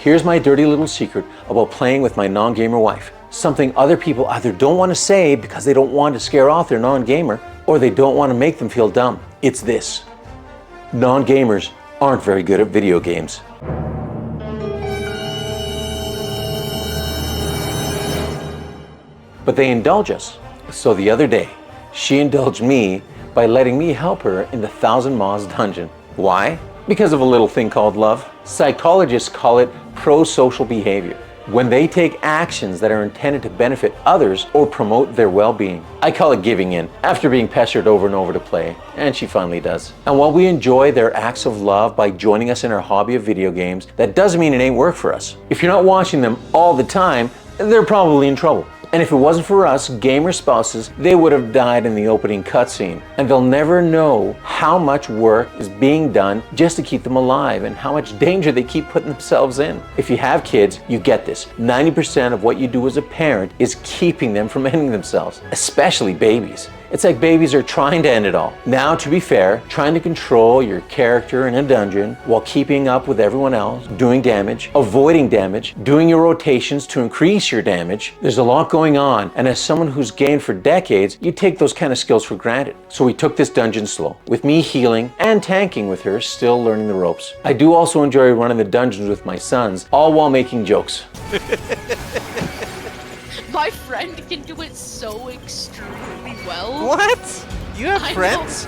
Here's my dirty little secret about playing with my non-gamer wife. Something other people either don't want to say because they don't want to scare off their non-gamer, or they don't want to make them feel dumb. It's this: non-gamers aren't very good at video games. But they indulge us. So the other day, she indulged me by letting me help her in the 1000 Moz dungeon. Why? Because of a little thing called love. Psychologists call it pro-social behavior, when they take actions that are intended to benefit others or promote their well-being. I call it giving in, after being pestered over and over to play, and she finally does. And while we enjoy their acts of love by joining us in our hobby of video games, that doesn't mean it ain't work for us. If you're not watching them all the time, they're probably in trouble. And if it wasn't for us, gamer spouses, they would have died in the opening cutscene. And they'll never know how much work is being done just to keep them alive and how much danger they keep putting themselves in. If you have kids, you get this. 90% of what you do as a parent is keeping them from ending themselves, especially babies. It's like babies are trying to end it all. Now, to be fair, trying to control your character in a dungeon while keeping up with everyone else, doing damage, avoiding damage, doing your rotations to increase your damage, there's a lot going on. And as someone who's gamed for decades, you take those kind of skills for granted. So we took this dungeon slow, with me healing and tanking with her, still learning the ropes. I do also enjoy running the dungeons with my sons, all while making jokes. My friend can do it so extremely well. What? You have friends?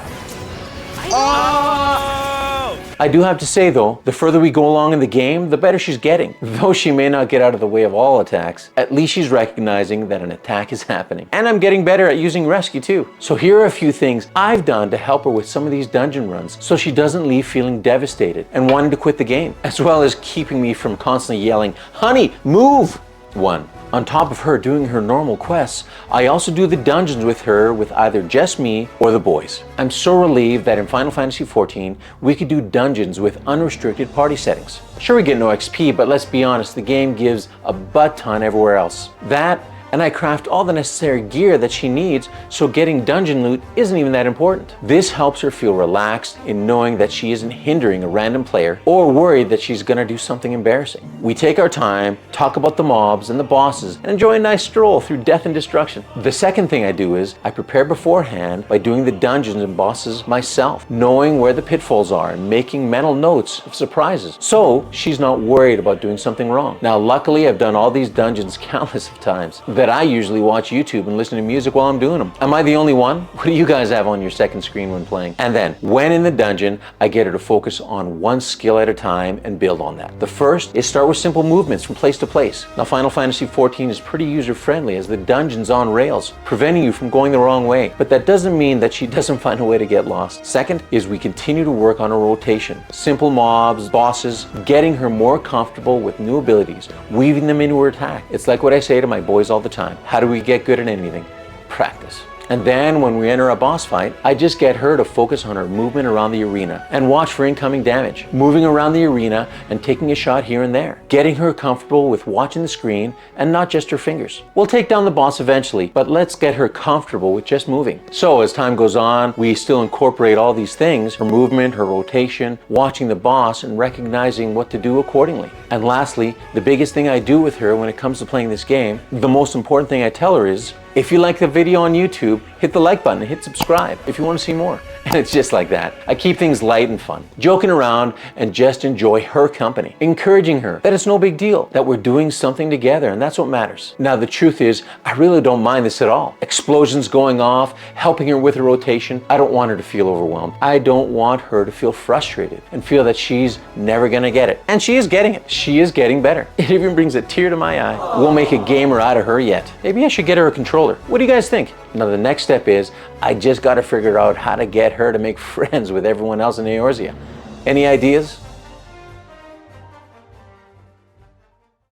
I know. Oh! I do have to say though, the further we go along in the game, the better she's getting. Though she may not get out of the way of all attacks, at least she's recognizing that an attack is happening. And I'm getting better at using rescue too. So here are a few things I've done to help her with some of these dungeon runs so she doesn't leave feeling devastated and wanting to quit the game, as well as keeping me from constantly yelling, "Honey, move!" 1. On top of her doing her normal quests, I also do the dungeons with her with either just me or the boys. I'm so relieved that in Final Fantasy XIV, we could do dungeons with unrestricted party settings. Sure, we get no XP, but let's be honest, the game gives a butt ton everywhere else. That, and I craft all the necessary gear that she needs, so getting dungeon loot isn't even that important. This helps her feel relaxed in knowing that she isn't hindering a random player or worried that she's gonna do something embarrassing. We take our time, talk about the mobs and the bosses, and enjoy a nice stroll through death and destruction. The second thing I do is I prepare beforehand by doing the dungeons and bosses myself, knowing where the pitfalls are and making mental notes of surprises, so she's not worried about doing something wrong. Now, luckily, I've done all these dungeons countless of times that I usually watch YouTube and listen to music while I'm doing them. Am I the only one? What do you guys have on your second screen when playing? And then, when in the dungeon, I get her to focus on one skill at a time and build on that. The first is start with simple movements from place to place. Now, Final Fantasy XIV is pretty user-friendly as the dungeon's on rails, preventing you from going the wrong way. But that doesn't mean that she doesn't find a way to get lost. Second is we continue to work on a rotation. Simple mobs, bosses, getting her more comfortable with new abilities, weaving them into her attack. It's like what I say to my boys all the time. How do we get good at anything? Practice. And then when we enter a boss fight, I just get her to focus on her movement around the arena and watch for incoming damage, moving around the arena and taking a shot here and there, getting her comfortable with watching the screen and not just her fingers. We'll take down the boss eventually, but let's get her comfortable with just moving. So as time goes on, we still incorporate all these things, her movement, her rotation, watching the boss and recognizing what to do accordingly. And lastly, the biggest thing I do with her when it comes to playing this game, the most important thing I tell her is, if you like the video on YouTube, hit the like button and hit subscribe if you want to see more. And it's just like that. I keep things light and fun, joking around and just enjoy her company, encouraging her that it's no big deal, that we're doing something together, and that's what matters. Now, the truth is, I really don't mind this at all. Explosions going off, helping her with her rotation. I don't want her to feel overwhelmed. I don't want her to feel frustrated and feel that she's never gonna get it. And she is getting it. She is getting better. It even brings a tear to my eye. We'll make a gamer out of her yet. Maybe I should get her a controller. What do you guys think? Now, the next step is I just got to figure out how to get her to make friends with everyone else in Eorzea. Any ideas?